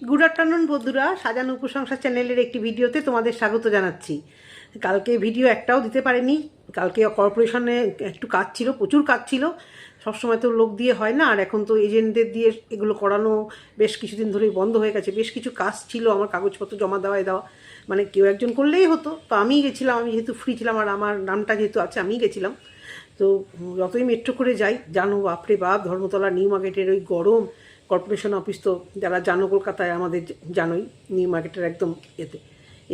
Good afternoon বন্ধুরা, সাজানো উপসংসার চ্যানেলের একটি ভিডিওতে তোমাদের স্বাগত জানাচ্ছি। কালকে ভিডিও একটাও দিতে পারিনি। কালকে কর্পোরেশনে একটু কাজ ছিল, প্রচুর কাজ ছিল। সবসময় তো লোক দিয়ে হয় না, আর এখন তো এজেন্টদের দিয়ে এগুলো করানো বেশ কিছুদিন ধরেই বন্ধ হয়ে গেছে। বেশ কিছু কাজ ছিল আমার, কাগজপত্র জমা দেওয়া, মানে কেউ একজন করলেই হতো। তো আমিই গেছিলাম, আমি যেহেতু ফ্রি ছিলাম আর আমার নামটা যেহেতু আছে আমিই গেছিলাম। তো যতই মেট্রো করে যাই, জানো বাপরে বাপ, ধর্মতলা নিউ মার্কেটের ওই গরম। কর্পোরেশন অফিস তো যারা জানো কলকাতায় আমাদের জানোই, নিউ মার্কেটের একদম এতে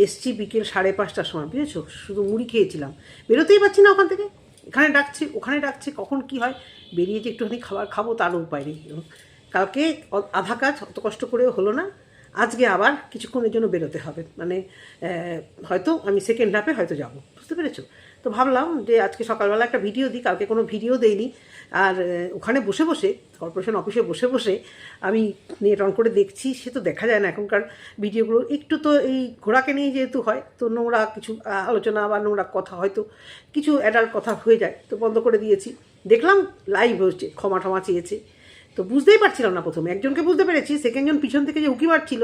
এসছি বিকেল 5:30টার সময়, বুঝেছো? শুধু মুড়ি খেয়েছিলাম, বেরোতেই পারছি না ওখান থেকে। এখানে ডাকছে ওখানে ডাকছে, কখন কি হয়। বেরিয়ে যে একটুখানি খাবার খাবো তারও উপায় নেই। কালকে আধা কাজ অত কষ্ট করেও হলো না। আজকে আবার কিছুক্ষণের জন্য বেরোতে হবে, মানে হয়তো আমি সেকেন্ড হাফে হয়তো যাব, বুঝতে পেরেছো? তো ভাবলাম যে আজকে সকালবেলা একটা ভিডিও দিই, কালকে কোনো ভিডিও দেইনি। আর ওখানে বসে বসে, কর্পোরেশন অফিসে বসে বসে আমি নেট অন করে দেখছি, সে তো দেখা যায় না এখনকার ভিডিওগুলো। একটু তো এই ঘোড়াকে নিয়ে যেহেতু হয়, তো নোংরা কিছু আলোচনা বা নোংরা কথা, হয়তো কিছু অ্যাডাল্ট কথা হয়ে যায়, তো বন্ধ করে দিয়েছি। দেখলাম লাইভ হচ্ছে, ক্ষমা টমা চেয়েছে। তো বুঝতেই পারছিলাম না প্রথমে, একজনকে বুঝতে পেরেছি, সেকেন্ডজন পিছন থেকে যে উঁকি মারছিল,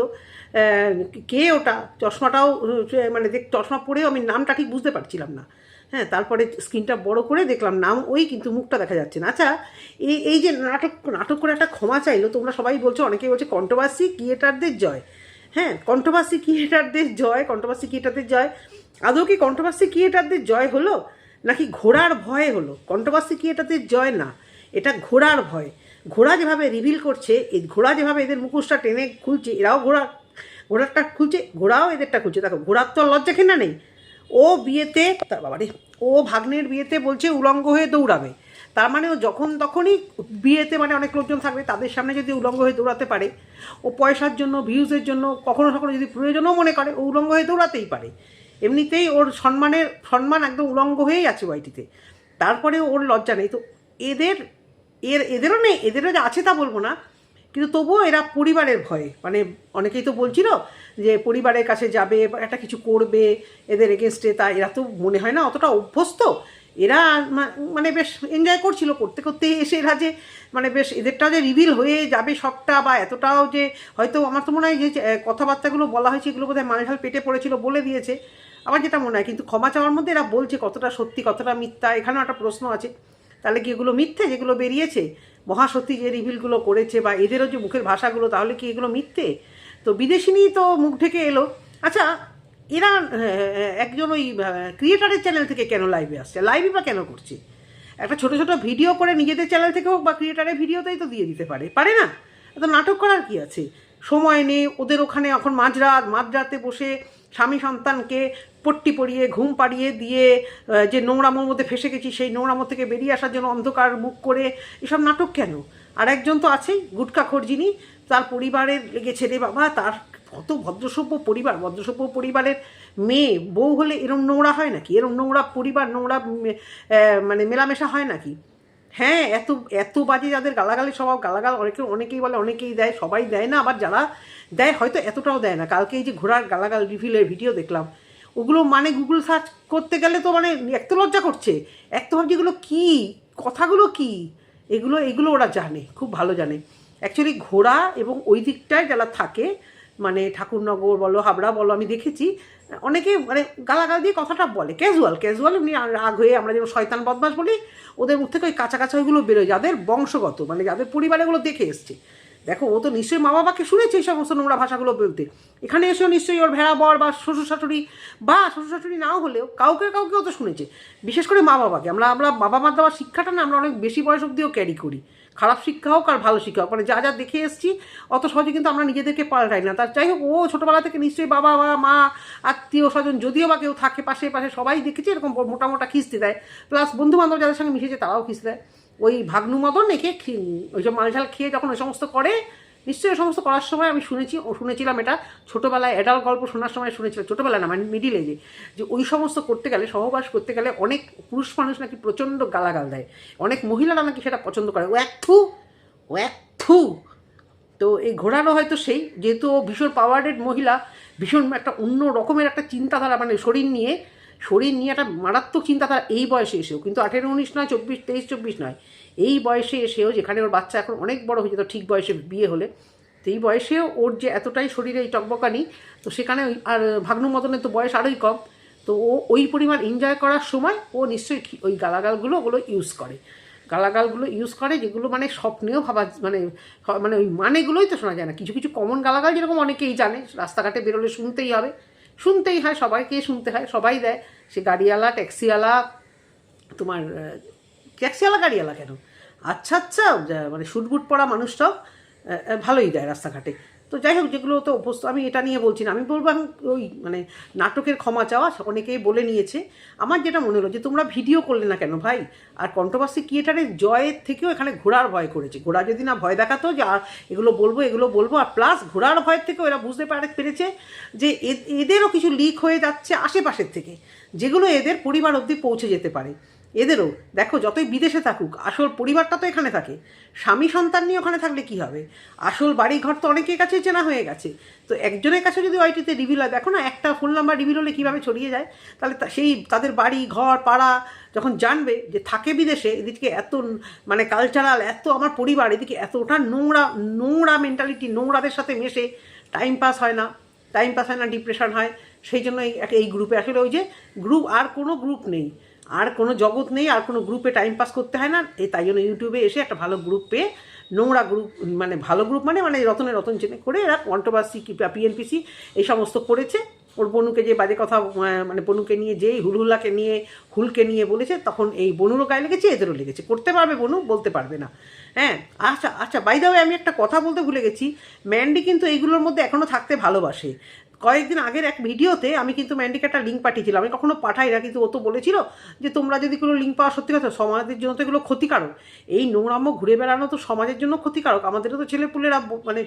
কে ওটা, চশমাটাও মানে চশমা পরেও আমি নামটা ঠিক বুঝতে পারছিলাম না। হ্যাঁ, তারপরে স্ক্রিনটা বড় করে দেখলাম নাম ওই, কিন্তু মুখটা দেখা যাচ্ছে না। আচ্ছা, এই যে নাটক করে একটা ক্ষমা চাইলো, তোমরা সবাই বলছো, অনেকেই বলছে কন্ট্রোভার্সি ক্রিয়েটারদের জয়। হ্যাঁ, কন্ট্রোভার্সি ক্রিয়েটারদের জয়, কন্ট্রোভার্সি ক্রিয়েটারদের জয়। আদৌ কি কন্ট্রোভার্সি ক্রিয়েটারদের জয় হলো, নাকি ঘোড়ার ভয়ে হলো? কন্ট্রোভার্সি ক্রিয়েটারদের জয় না, এটা ঘোড়ার ভয়। ঘোড়া যেভাবে রিভিল করছে, এই ঘোড়া যেভাবে এদের মুখোশটা টেনে খুলছে, এরাও ঘোড়ারটা খুলছে, ঘোড়াও এদেরটা খুলছে। দেখো, ঘোড়ার তো লজ্জা ঘেন্না নেই। ও বিয়েতে, তার বাবারে, ও ভাগ্নের বিয়েতে বলছে উলঙ্গ হয়ে দৌড়াবে। তার মানে ও যখন তখনই বিয়েতে, মানে অনেক লোকজন থাকবে তাদের সামনে যদি উলঙ্গ হয়ে দৌড়াতে পারে, ও পয়সার জন্য, ভিউজের জন্য, কখনো কখনো যদি প্রয়োজনও মনে করে, ও উলঙ্গ হয়ে দৌড়াতেই পারে। এমনিতেই ওর সম্মান একদম উলঙ্গ হয়েই আছে ওয়াইটিতে। তারপরে ওর লজ্জা নেই। তো এদেরও নেই, এদেরও যে আছে তা বলবো না, কিন্তু তবুও এরা পরিবারের ভয়ে, মানে অনেকেই তো বলছিল যে পরিবারের কাছে যাবে, একটা কিছু করবে এদের এগেনস্টে, তা এরা তো মনে হয় না অতটা অভ্যস্ত। এরা মানে বেশ এনজয় করছিল, করতে করতে এসে এরা যে মানে বেশ এদেরটাও যে রিভিল হয়ে যাবে সবটা, বা এতটাও যে হয়তো, আমার তো মনে হয় যে কথাবার্তাগুলো বলা হয়েছে এগুলো বোধহয় মাঝাল পেটে পড়েছিল বলে দিয়েছে, আমার যেটা মনে হয়। কিন্তু ক্ষমা চাওয়ার মধ্যে এরা বলছে কতটা সত্যি কতটা মিথ্যা, এখানেও একটা প্রশ্ন আছে। তাহলে কি এগুলো মিথ্যে যেগুলো বেরিয়েছে, মহাসত্যি যে রিভিলগুলো করেছে, বা এদেরও যে মুখের ভাষাগুলো, তাহলে কি এগুলো মিথ্যে? তো বিদেশিনী তো মুখ ঢেকে এলো। আচ্ছা, এরা একজন ওই ক্রিয়েটারের চ্যানেল থেকে কেন লাইভে আসছে, লাইভই বা কেন করছে? একটা ছোটো ছোটো ভিডিও করে নিজেদের চ্যানেল থেকে হোক, বা ক্রিয়েটারের ভিডিওতেই তো দিয়ে দিতে পারে না? এত নাটক করার কি আছে? সময় নেই ওদের ওখানে, এখন মাঝরাতে বসে স্বামী সন্তানকে পট্টি পরিয়ে ঘুম পাড়িয়ে দিয়ে, যে নোংরামোর মধ্যে ফেসে গেছি সেই নোংরামো থেকে বেরিয়ে আসার জন্য অন্ধকার মুখ করে এসব নাটক কেন? আর একজন তো আছেই গুটখাখোর, যিনি তার পরিবারের লেগেছে রে বাবা, তার কত ভদ্রসভ্য পরিবারের মেয়ে বউ হলে এরম নোংরা হয় নাকি? এরম নোংরা পরিবার, নোংরা মানে মেলামেশা হয় নাকি? হ্যাঁ, এত বাজে যাদের গালাগালি স্বভাব, গালাগাল অনেকেই বলে, অনেকেই দেয়, সবাই দেয় না, আবার যারা দেয় হয়তো এতটাও দেয় না। কালকে এই যে ঘোড়ার গালাগাল রিভিলের ভিডিও দেখলাম, ওগুলো মানে গুগল সার্চ করতে গেলে তো মানে এক তো লজ্জা করছে, এক তো ভাবছি এগুলো কী, কথাগুলো কী, এগুলো ওরা জানে, খুব ভালো জানে। অ্যাকচুয়ালি ঘোড়া এবং ওই দিকটায় যারা থাকে, মানে ঠাকুরনগর বলো, হাবড়া বলো, আমি দেখেছি অনেকে মানে গালাগাল দিয়ে কথাটা বলে, ক্যাজুয়াল এমনি রাগ হয়ে, আমরা যেমন শয়তান বদমাস বলি, ওদের মুখ থেকে ওই কাঁচা ওইগুলো বেরোয়, যাদের বংশগত, মানে যাদের পরিবারে এগুলো দেখে এসছে। দেখো, ও তো নিশ্চয়ই মা বাবাকে শুনেছে এই সমস্ত নোংরা ভাষাগুলো বলতে, এখানে এসেও নিশ্চয়ই ওর ভেড়া বর বা শ্বশুর শাশুড়ি নাও হলেও কাউকেও তো শুনেছে। বিশেষ করে মা বাবাকে, আমরা বাবা মার দেওয়ার শিক্ষাটা না আমরা অনেক বেশি বয়স অবধিও ক্যারি করি। খারাপ শিক্ষা হোক আর ভালো শিক্ষা হোক, মানে যা দেখে এসেছি অত সহজে কিন্তু আমরা নিজেদেরকে পাল্টাই না। তার যাই হোক, ও ছোটোবেলা থেকে নিশ্চয়ই বাবা মা, আত্মীয় স্বজন যদিও বা কেউ থাকে পাশে সবাই দেখেছি এরকম মোটা খিস্তি দেয়, প্লাস বন্ধুবান্ধব যাদের সঙ্গে মিশেছে তারাও খিস্তি দেয়। ওই ভাগ্নু মদন একে ওইসব মালঝাল খেয়ে যখন ওই সমস্ত করে, নিশ্চয়ই ওই সমস্ত করার সময় আমি শুনেছিলাম, এটা ছোটোবেলায় অ্যাডাল্ট গল্প শোনার সময় শুনেছিলাম, ছোটোবেলায় না মানে মিডিল এজে, যে ওই সমস্ত করতে গেলে, সহবাস করতে গেলে অনেক পুরুষ মানুষ নাকি প্রচণ্ড গালাগাল দেয়, অনেক মহিলারা নাকি সেটা পছন্দ করে। ও এক থু। তো এই ঘোড়ানো হয়তো সেই, যেহেতু ও ভীষণ পাওয়ারেড মহিলা, ভীষণ একটা অন্য রকমের একটা চিন্তাধারা, মানে শরীর নিয়ে একটা মারাত্মক চিন্তাধারা এই বয়সে এসেও, কিন্তু 18-19 নয়, 23-24 নয়, এই বয়সে এসেও, যেখানে ওর বাচ্চা এখন অনেক বড় হয়ে যেত ঠিক বয়সে বিয়ে হলে, তো এই বয়সেও ওর যে এতটাই শরীরে এই টকবকানি, তো সেখানে আর ভাগ্নু মদনের তো বয়স আরোই কম, তো ও ওই পরিমাণ এনজয় করার সময় ও নিশ্চয়ই ওই গালাগালগুলো ওগুলো ইউজ করে, গালাগালগুলো ইউজ করে যেগুলো মানে স্বপ্নেও ভাবা মানে মানে ওই মানেগুলোই তো শোনা যায় না। কিছু কিছু কমন গালাগাল যেরকম অনেকেই জানে, রাস্তাঘাটে বেরোলে শুনতেই হবে, শুনতেই হয়, সবাইকে শুনতে হয়, সবাই দেয়, সে গাড়িওয়ালা, ট্যাক্সিওয়ালা, তোমার ট্যাক্সিওয়ালা গাড়িওয়ালা কেন, আচ্ছা আচ্ছা মানে শুটবুট পরা মানুষটাও ভালোই দেয় রাস্তাঘাটে। তো যাই হোক, যেগুলো তো অভ্যস্ত, আমি এটা নিয়ে বলছি না, আমি বলবো এখন ওই মানে নাটকের ক্ষমা চাওয়া অনেকেই বলে নিয়েছে। আমার যেটা মনে হলো যে তোমরা ভিডিও করলে না কেন ভাই? আর কন্ট্রোভার্সি ক্রিয়েটারের জয়ের থেকেও এখানে ঘোড়ার ভয় করেছে। ঘোড়া যদি না ভয় দেখাতো যে আর এগুলো বলবো, আর প্লাস ঘোড়ার ভয়ের থেকেও এরা বুঝতে পেরেছে যে এদেরও কিছু লিক হয়ে যাচ্ছে আশেপাশের থেকে, যেগুলো এদের পরিবার অবধি পৌঁছে যেতে পারে। এদেরও দেখো, যতই বিদেশে থাকুক আসল পরিবারটা তো এখানে থাকে, স্বামী সন্তান নিয়ে ওখানে থাকলে কি হবে? আসল বাড়ি ঘর তো অনেকের কাছেই চেনা হয়ে গেছে। তো একজনের কাছে যদি ওইটিতে রিভিল হয়, দেখো না একটা ফোন নাম্বার রিভিল হলে কীভাবে ছড়িয়ে যায়, তাহলে সেই তাদের বাড়ি ঘর পাড়া যখন জানবে যে থাকে বিদেশে, এদিকে এত মানে কালচারাল, এত আমার পরিবার, এদিকে এতটা নোংরা মেন্টালিটি, নোংরাদের সাথে মেশে টাইম পাস হয় না, ডিপ্রেশন হয়। সেই জন্য এই গ্রুপে আসলে ওই যে গ্রুপ, আর কোনো গ্রুপ নেই, আর কোনো জগৎ নেই, আর কোনো গ্রুপে টাইম পাস করতে হয় না। তাই জন্য ইউটিউবে এসে একটা ভালো গ্রুপ পেয়ে, নোংরা গ্রুপ মানে ভালো গ্রুপ মানে রতন চেনে করে এরা কন্ট্রোভার্সি পিএনপিসি এই সমস্ত করেছে। ওর বনুকে যে বাজে কথা মানে বনুকে নিয়ে যেই হুলকে নিয়ে বলেছে, তখন এই বনুরও গায়ে লেগেছে, এদেরও লেগেছে। করতে পারবে বনু, বলতে পারবে না। হ্যাঁ, আচ্ছা বাই দ্য ওয়ে, আমি একটা কথা বলতে ভুলে গেছি, ম্যান্ডি কিন্তু এইগুলোর মধ্যে এখনও থাকতে ভালোবাসে। কয়েকদিন আগের এক ভিডিওতে আমি কিন্তু ম্যান্ডিকে একটা লিঙ্ক পাঠিয়েছিলাম, আমি কখনো পাঠাই না, কিন্তু ও তো বলেছিল যে তোমরা যদি কোনো লিঙ্ক পাওয়া, সত্যি কথা সমাজের জন্য তো এগুলো ক্ষতিকারক, এই নোংরাম্য ঘুরে বেড়ানো তো সমাজের জন্য ক্ষতিকারক। আমাদেরও তো ছেলেপুলেরা মানে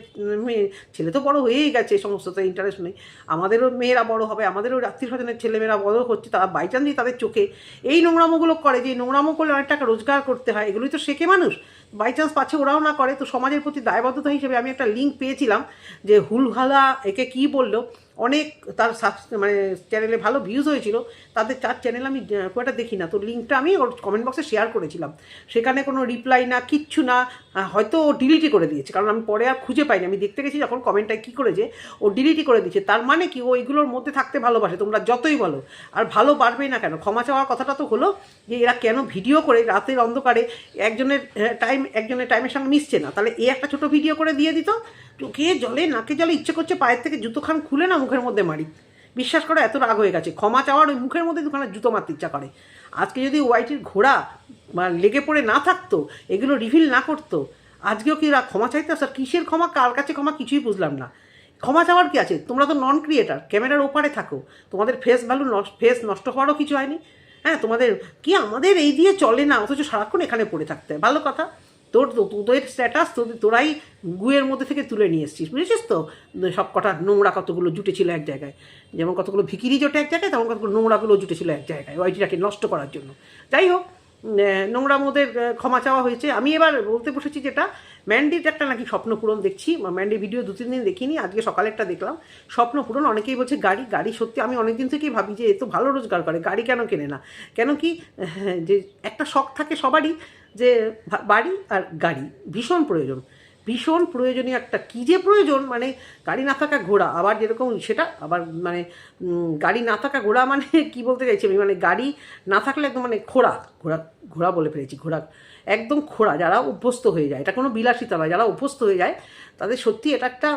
ছেলে তো বড় হয়েই গেছে, সমস্ত তো ইন্টারেস্ট নেই, আমাদেরও মেয়েরা বড় হবে, আমাদেরও আত্মীয় স্বজনের ছেলেমেয়েরা বড় হচ্ছে, তারা বাইচান্স দিয়ে তাদের চোখে এই নোংরামোগুলো করে, যে নোংরামো করলে অনেক টাকা রোজগার করতে হয়, এগুলোই তো শেখে মানুষ। বাইচান্স পাচ্ছে ওরাও না করে, তো সমাজের প্রতি দায়বদ্ধতা হিসেবে আমি একটা লিঙ্ক পেয়েছিলাম যে হুলহালা একে কী বললো, অনেক তার মানে চ্যানেলে ভালো ভিউজ হয়েছিল, তাদের 4 চ্যানেল আমি খুব একটা দেখি না, তো লিঙ্কটা আমি ওর কমেন্ট বক্সে শেয়ার করেছিলাম। সেখানে কোনো রিপ্লাই না, কিচ্ছু না, হয়তো ও ডিলিটই করে দিয়েছে, কারণ আমি পরে আর খুঁজে পাইনি, আমি দেখতে গেছি যখন কমেন্টটায় কী করেছে, ও ডিলিটই করে দিয়েছে। তার মানে কি ও এইগুলোর মধ্যে থাকতে ভালোবাসে, তোমরা যতই বলো, আর ভালো পারবেই না কেন। ক্ষমা চাওয়ার কথাটা তো হলো যে এরা কেন ভিডিও করে রাতের অন্ধকারে একজনের টাইমের সঙ্গে মিশছে না, তাহলে একটা ছোটো ভিডিও করে দিয়ে দিত, চোখে জলে নাকে জলে, ইচ্ছে করছে পায়ের থেকে জুতোখান খুলে না মুখের মধ্যে মারি। বিশ্বাস করো, এত রাগ হয়ে গেছে, ক্ষমা চাওয়ার ওই মুখের মধ্যে দুখানা জুতো মারতে ইচ্ছা করে। আজকে যদি ওয়াইটির ঘোড়া লেগে পড়ে না থাকতো, এগুলো রিভিল না করতো, আজকেও কি ক্ষমা চাইতে? স্যার কিসের ক্ষমা, কার কাছে ক্ষমা, কিছুই বুঝলাম না। ক্ষমা চাওয়ার কি আছে? তোমরা তো নন ক্রিয়েটার, ক্যামেরার ওপারে থাকো, তোমাদের ফেস নষ্ট হওয়ারও কিছু হয়নি। হ্যাঁ, তোমাদের কি আমাদের এই দিয়ে চলে না, অথচ সারাক্ষণ এখানে পড়ে থাকতে হয়। ভালো কথা, তোদের স্ট্যাটাস তোরাই গুয়ের মধ্যে থেকে তুলে নিয়ে এসছিস, বুঝেছিস তো? সব কটা নোংরা কতগুলো জুটেছিল এক জায়গায়, যেমন কতগুলো ভিকিরি জোটে এক জায়গায়, তেমন কতগুলো নোংরাগুলো জুটেছিল এক জায়গায় ওয়াইটিটাকে নষ্ট করার জন্য। যাই হোক, নোংরা মোদের ক্ষমা চাওয়া হয়েছে। আমি এবার বলতে বসেছি যেটা, ম্যান্ডির একটা নাকি স্বপ্ন পূরণ দেখছি, ম্যান্ডির ভিডিও 2-3 দিন দেখিনি, আজকে সকালে একটা দেখলাম স্বপ্ন পূরণ। অনেকেই বলছে গাড়ি, সত্যি আমি অনেকদিন থেকেই ভাবি যে এ তো ভালো রোজগার করে, গাড়ি কেন কেনে না? কেন কি যে একটা শখ থাকে সবারই, যে বাড়ি আর গাড়ি ভীষণ প্রয়োজনীয় একটা কী যে প্রয়োজন, মানে গাড়ি না থাকা ঘোড়া, আবার যেরকম সেটা আবার মানে গাড়ি না থাকা ঘোড়া মানে কি বলতে চাইছি আমি, মানে গাড়ি না থাকলে একদম মানে ঘোড়া বলে ফেলেছি, একদম খোড়া, যারা অভ্যস্ত হয়ে যায়, এটা কোনো বিলাসিতা নয়, যারা অভ্যস্ত হয়ে যায় তাদের সত্যি এটা একটা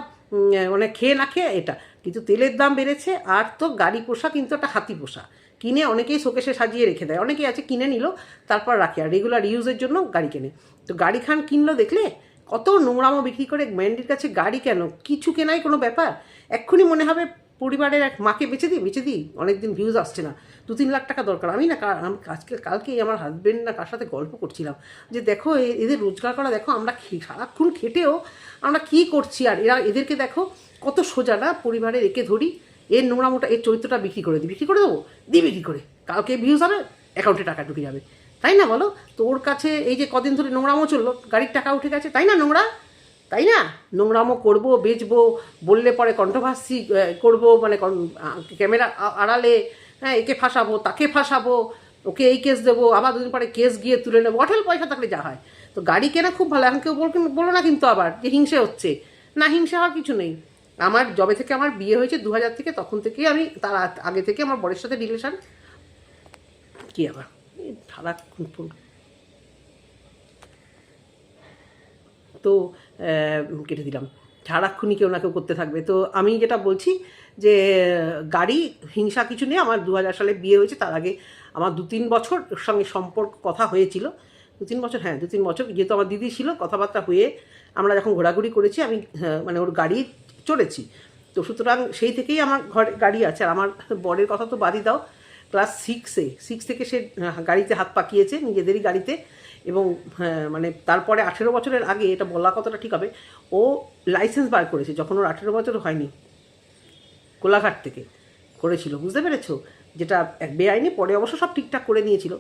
মানে খেয়ে না খেয়ে এটা। কিন্তু তেলের দাম বেড়েছে, আর তো গাড়ি পোষা কিন্তু একটা হাতি পোষা, কিনে অনেকেই শোকেসে সাজিয়ে রেখে দেয়, অনেকেই আছে কিনে নিল তারপর রাখে, আর রেগুলার ইউজের জন্য গাড়ি কেনে। তো গাড়ি কিনলো দেখলে, কত নোংরামো বিক্রি করে। ম্যান্ডির কাছে গাড়ি কেন, কিছু কেনাই কোনো ব্যাপার? এক্ষুনি মনে হবে পরিবারের এক মাকে বেঁচে দিই, অনেকদিন ভিউজ আসছে না, 2-3 লাখ টাকা দরকার। আমি কালকেই আমার হাজব্যান্ড না কার সাথে গল্প করছিলাম যে দেখো এদের রোজগার করা, দেখো আমরা সারাক্ষণ খেটেও আমরা কী করছি, আর এদেরকে দেখো কত সোজা না, পরিবারের একে ধরি, এর নোংরামোটা, এর চরিত্রটা বিক্রি করে বিক্রি করে দেবো, বিক্রি করে কালকে ভিউজ হবে, অ্যাকাউন্টে টাকা ঢুকে যাবে, তাই না বলো? তো ওর কাছে এই যে কদিন ধরে নোংরামো চললো, গাড়ির টাকা উঠে গেছে, তাই না? নোংরামো করবো, বেচবো, বললে পরে কন্ট্রোভার্সি করবো, মানে ক্যামেরা আড়ালে, হ্যাঁ একে ফাঁসাবো, তাকে ফাঁসাবো, ওকে এই কেস দেবো, আবার 2 দিন পরে কেস গিয়ে তুলে নেবো, অঠেল পয়সা থাকলে যা হয়। তো গাড়ি কেনা খুব ভালো, এখন কেউ বলো না কিন্তু আবার যে হিংসে হচ্ছে, না, হিংসা হওয়ার কিছু নেই। আমার যবে থেকে আমার বিয়ে হয়েছে 2000 থেকে, তখন থেকেই আমি, তার আগে থেকে আমার বরের সাথে রিলেশান। কি আবার সারাক্ষণ তো কেটে দিলাম, সারাক্ষণই কেউ না কেউ করতে থাকবে। তো আমি যেটা বলছি যে গাড়ি হিংসা কিছু নেই। আমার 2000 সালে বিয়ে হয়েছে, তার আগে আমার 2-3 বছর ওর সঙ্গে সম্পর্ক কথা হয়েছিল। 2-3 বছর, হ্যাঁ 2-3 বছর, যেহেতু আমার দিদি ছিল, কথাবার্তা হয়ে আমরা যখন ঘোরাঘুরি করেছি আমি মানে ওর গাড়ি চড়েছি। তো সুতরাং সেই থেকেই আমার ঘরে গাড়ি আছে। আর আমার বরের কথা তো বাদই দাও, ক্লাস 6 থেকে সে গাড়িতে হাত পাকিয়েছে, নিজেদেরই গাড়িতে। এবং মানে তারপরে 18 বছরের আগে, এটা বলা কতটা ঠিক হবে, ও লাইসেন্স বার করেছে যখন ওর 18 বছর হয়নি, কোলাঘাট থেকে করেছিল, বুঝতে পেরেছো? যেটা এক বেআইনি, পরে অবশ্য সব ঠিকঠাক করে নিয়েছিল।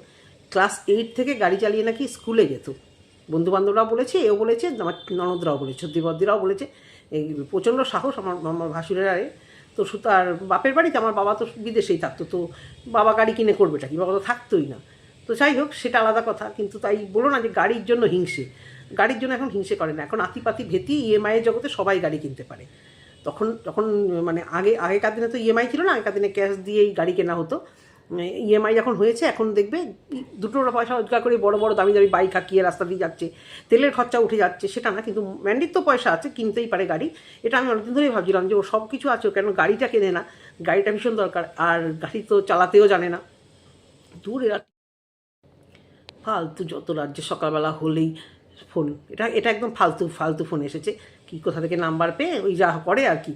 ক্লাস 8 থেকে গাড়ি চালিয়ে নাকি স্কুলে যেত। বন্ধুবান্ধবরাও বলেছে, এও বলেছে, আমার ননদরাও বলেছে, দিবদ্দিরাও বলেছে। এই প্রচণ্ড সাহস আমার ভাসুরের আরে। তো আর বাপের বাড়িতে আমার বাবা তো বিদেশেই থাকতো, তো বাবা গাড়ি কিনে করবেটা কি, বাবা তো থাকতোই না। তো যাই হোক, সেটা আলাদা কথা। কিন্তু তাই বলো না যে গাড়ির জন্য হিংসে, গাড়ির জন্য এখন হিংসে করে না। এখন আতিপাতি ভেতি ইএমআইয়ের জগতে সবাই গাড়ি কিনতে পারে। তখন মানে আগেকার দিনে তো ইএমআই ছিল না, আগেকার দিনে ক্যাশ দিয়েই গাড়ি কেনা হতো। ইএমআই যখন হয়েছে, এখন দেখবে 2 পয়সা রোজগার করে বড় বড় দামি দামি বাইক হাঁকিয়ে রাস্তা দিয়ে যাচ্ছে, তেলের খরচা উঠে যাচ্ছে, সেটা না। কিন্তু ম্যান্ডির তো পয়সা আছে, কিনতেই পারে গাড়ি। এটা আমি অনেকদিন ধরেই ভাবছিলাম যে ও সব কিছু আছে, ও কেন গাড়িটা কেনে না। গাড়িটা ভীষণ দরকার। আর গাড়ি তো চালাতেও জানে না, দূর এরা ফালতু যত রাজ্যে সকালবেলা হলেই ফোন। এটা একদম ফালতু ফালতু ফোন এসেছে, কি কোথা থেকে নাম্বার পেয়ে ওই যা করে আর কি।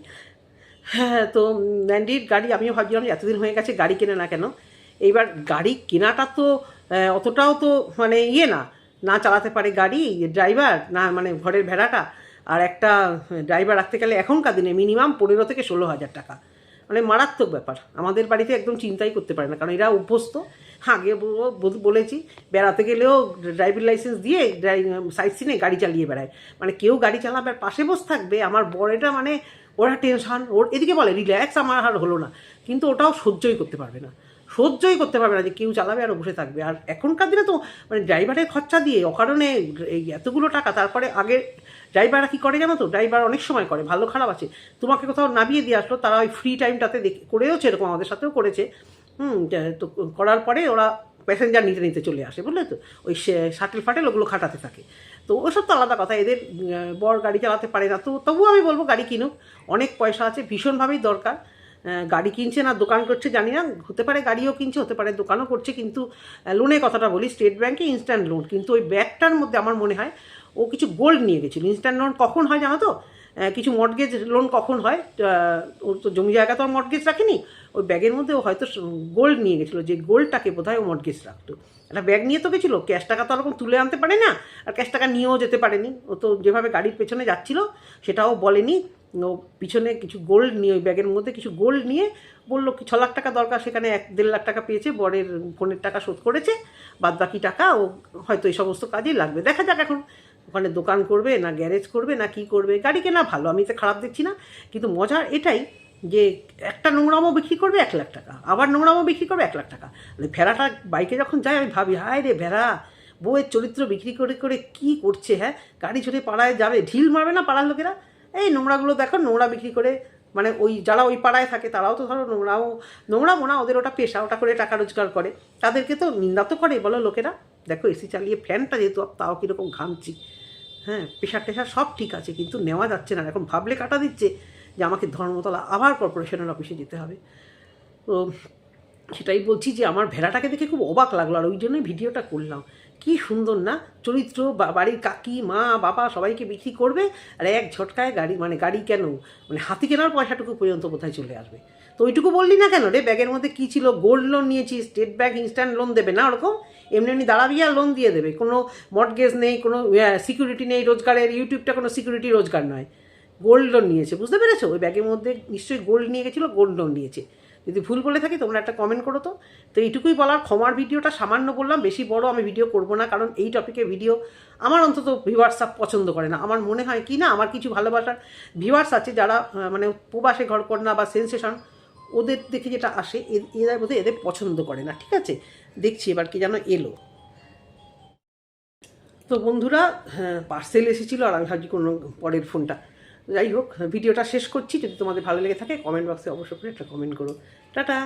হ্যাঁ, তো ম্যান্ডির গাড়ি, আমিও ভাবছিলাম যে এতদিন হয়ে গেছে গাড়ি কেনে না কেন। এইবার গাড়ি কেনাটা তো অতটাও তো মানে না, না চালাতে পারে গাড়ি, ড্রাইভার না, মানে ঘরের ভেড়াটা। আর একটা ড্রাইভার রাখতে গেলে এখনকার দিনে মিনিমাম 15 থেকে 16 হাজার টাকা, মানে মারাত্মক ব্যাপার। আমাদের বাড়িতে একদম চিন্তাই করতে পারে না, কারণ এরা অভ্যস্ত। হ্যাঁ, আগে বলেছি, বেড়াতে গেলেও ড্রাইভিং লাইসেন্স দিয়ে সাইড সিনে গাড়ি চালিয়ে বেড়ায়। মানে কেউ গাড়ি চালাবার পাশে বসে থাকবে, আমার বড়টা মানে ওরা টেনশন, ওর এদিকে বলে রিল্যাক্স, আমার আর হলো না। কিন্তু ওটাও সহ্যই করতে পারবে না, যে কেউ চালাবে আর বসে থাকবে। আর এখনকার দিনে তো মানে ড্রাইভারের খরচা দিয়ে অকারণে এই এতগুলো টাকা। তারপরে আগে ড্রাইভাররা কী করে জানো তো, ড্রাইভার অনেক সময় করে, ভালো খারাপ আছে, তোমাকে কোথাও নামিয়ে দিয়ে আসলো, তারা ওই ফ্রি টাইমটাতে করেওছে, এরকম আমাদের সাথেও করেছে। তো করার পরে ওরা প্যাসেঞ্জার নিতে নিতে চলে আসে, বুঝলে তো, ওই শাটেল ফাটেল ওগুলো খাটাতে থাকে। তো ওসব তো আলাদা কথা, এদের বর গাড়ি চালাতে পারে না। তো তবুও আমি বলবো গাড়ি কিনুক, অনেক পয়সা আছে, ভীষণভাবেই দরকার। গাড়ি কিনছে না দোকান করছে জানি না, হতে পারে গাড়িও কিনছে, হতে পারে দোকানও করছে। কিন্তু লোনের কথাটা বলি, স্টেট ব্যাঙ্কে ইনস্ট্যান্ট লোন, কিন্তু ওই ব্যাগটার মধ্যে আমার মনে হয় ও কিছু গোল্ড নিয়ে গেছিলো। ইনস্ট্যান্ট লোন কখন হয় জানো তো, কিছু মর্টগেজ লোন কখন হয়, ওর তো জমি জায়গা তো আর মর্টগেজ রাখেনি, ওই ব্যাগের মধ্যে ও হয়তো গোল্ড নিয়ে গেছিলো, যে গোল্ডটাকে বোধহয় ও মর্টগেজ রাখতো। একটা ব্যাগ নিয়ে তো গেছিলো, ক্যাশ টাকা তো ওরকম তুলে আনতে পারে না, আর ক্যাশ টাকা নিয়েও যেতে পারেনি। ও তো যেভাবে গাড়ির পেছনে যাচ্ছিলো সেটাও বলেনি। ও পিছনে কিছু গোল্ড নিয়ে, ওই ব্যাগের মধ্যে কিছু গোল্ড নিয়ে বললো কি 6 লাখ টাকা দরকার, সেখানে 1-1.5 লাখ টাকা পেয়েছে, বরের ফোনের টাকা শোধ করেছে, বাদ বাকি টাকা ও হয়তো এই সমস্ত কাজেই লাগবে। দেখা যাক এখন ওখানে দোকান করবে না গ্যারেজ করবে না কি করবে। গাড়ি কেনা ভালো, আমি তো খারাপ দেখছি না, কিন্তু মজার এটাই যে একটা নোংরামও বিক্রি করবে 1 লাখ টাকা, আবার নোংরামও বিক্রি করবে 1 লাখ টাকা। মানে ভেড়াটা বাইকে যখন যায় আমি ভাবি, হায় রে ভেড়া, বউয়ের চরিত্র বিক্রি করে করে কী করছে। হ্যাঁ, গাড়ি ছোটে পাড়ায় যাবে, ঢিল মারবে না পাড়ার লোকেরা? এই নোংরাগুলো দেখো, নোংরা বিক্রি করে, মানে ওই যারা ওই পাড়ায় থাকে তারাও তো ধরো নোংরা মোনা, ওদের ওটা পেশা, ওটা করে টাকা রোজগার করে, তাদেরকে তো নিন্দা তো করে বলো লোকেরা। দেখো এসি চালিয়ে ফ্যানটা যেহেতু তাও কীরকম ঘামছি। হ্যাঁ, প্রেশার টেশার সব ঠিক আছে, কিন্তু নেওয়া যাচ্ছে না। এখন ভাবলে কাটা দিচ্ছে যে আমাকে ধর্মতলা আবার কর্পোরেশনের অফিসে যেতে হবে। তো সেটাই বলছি যে আমার ভেড়াটাকে দেখে খুব অবাক লাগলো, আর ওই জন্যই ভিডিওটা করলাম। কি সুন্দর না চরিত্র, বাড়ির কাকি মা বাবা সবাইকে বিক্রি করবে, আর এক ঝটকায় গাড়ি, মানে গাড়ি কেন, মানে হাতি কেনার পয়সাটুকু পর্যন্ত কোথায় চলে আসবে। তো ওইটুকু বললি না কেন রে, ব্যাগের মধ্যে কী ছিল, গোল্ড লোন নিয়েছি, স্টেট ব্যাঙ্ক ইনস্ট্যান্ট লোন দেবে না ওরকম, এমনি এমনি দাঁড়াবি আর লোন দিয়ে দেবে, কোনো মর্টগেজ নেই, কোনো সিকিউরিটি নেই রোজগারের, ইউটিউবটা কোনো সিকিউরিটি রোজগার নয়, গোল্ড লোন নিয়েছে, বুঝতে পেরেছো? ওই ব্যাগের মধ্যে নিশ্চয়ই গোল্ড নিয়ে গেছিলো, গোল্ড লোন নিয়েছে। যদি ভুল বলে থাকি তোমরা একটা কমেন্ট করো তো। তো এইটুকুই বলার, ক্ষমার ভিডিওটা সামান্য বললাম, বেশি বড় আমি ভিডিও করব না, কারণ এই টপিকে ভিডিও আমার অন্তত ভিউয়ার্স পছন্দ করে না। আমার মনে হয় কি না, আমার কিছু ভালোবাসার ভিউয়ার্স আছে যারা মানে প্রবাসে ঘর কন্যা বা সেন্সেশন, ওদের দেখে যেটা আসে এদের মধ্যে এদের পছন্দ করে না। ঠিক আছে, দেখছি এবার কি যেন এলো। তো বন্ধুরা, হ্যাঁ পার্সেল এসেছিলো, আর আমি ভাবছি কোনো পরের ফোনটা, যাই হোক, ভিডিওটা শেষ করছি। যদি তোমাদের ভালো লেগে থাকে কমেন্ট বক্সে অবশ্যই করে একটা কমেন্ট করো। টাটা।